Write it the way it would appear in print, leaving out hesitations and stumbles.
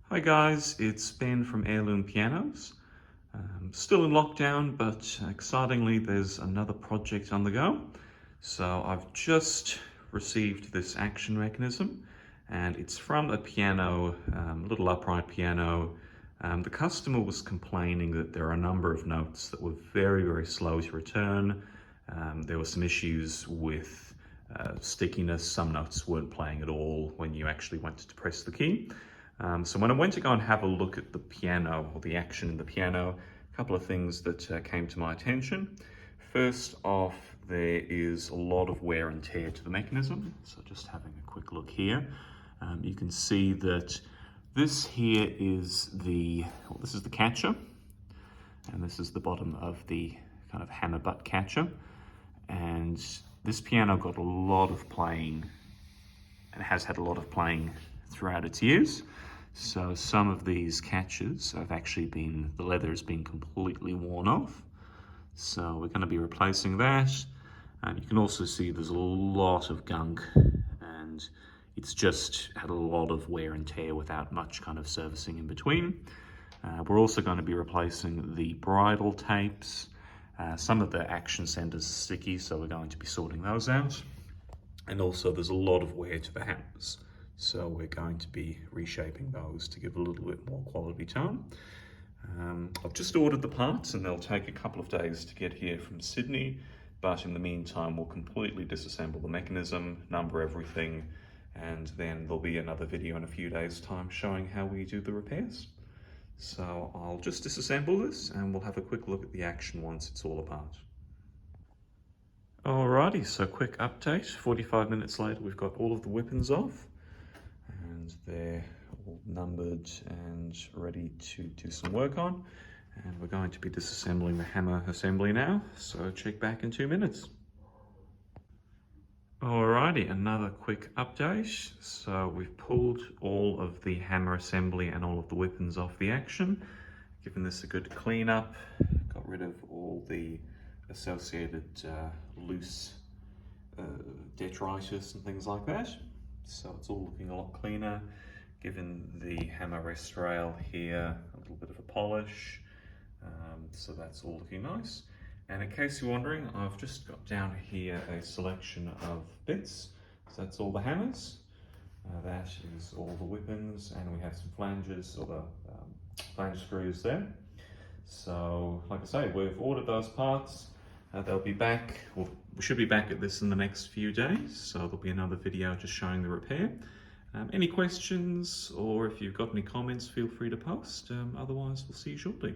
Hi guys, it's Ben from Heirloom Pianos. Still in lockdown, but excitingly there's another project on the go. So I've just received this action mechanism and it's from a piano, little upright piano. The customer was complaining that there are a number of notes that were very, very slow to return. There were some issues with stickiness. Some notes weren't playing at all when you actually went to press the key. So when I went to go and have a look at the piano, or the action in the piano, a couple of things that came to my attention. First off, there is a lot of wear and tear to the mechanism. So just having a quick look here, you can see that this here is this is the catcher, and this is the bottom of the kind of hammer butt catcher. And this piano got a lot of playing, and has had a lot of playing throughout its years. So some of these catches have actually the leather has been completely worn off. So we're going to be replacing that. You can also see there's a lot of gunk, and it's just had a lot of wear and tear without much kind of servicing in between. We're also going to be replacing the bridle tapes. Some of the action centers are sticky, so we're going to be sorting those out. And also there's a lot of wear to the hammers. So we're going to be reshaping those to give a little bit more quality tone. I've just ordered the parts and they'll take a couple of days to get here from Sydney. But in the meantime, we'll completely disassemble the mechanism, number everything, and then there'll be another video in a few days' time showing how we do the repairs. So I'll just disassemble this and we'll have a quick look at the action once it's all apart. Alrighty, so quick update. 45 minutes later, we've got all of the weapons off. And they're all numbered and ready to do some work on. And we're going to be disassembling the hammer assembly now, so check back in 2 minutes. Alrighty, another quick update. So we've pulled all of the hammer assembly and all of the weapons off the action, given this a good clean up, got rid of all the associated loose detritus and things like that. So it's all looking a lot cleaner, given the hammer rest rail here a little bit of a polish, so that's all looking nice. And in case you're wondering, I've just got down here a selection of bits. So that's all the hammers, that is all the weapons, and we have some flanges, or the flange screws there. So like I say, we've ordered those parts. They'll be back, well, we should be back at this in the next few days, so there'll be another video just showing the repair. Any questions, or if you've got any comments, feel free to post. Otherwise, we'll see you shortly.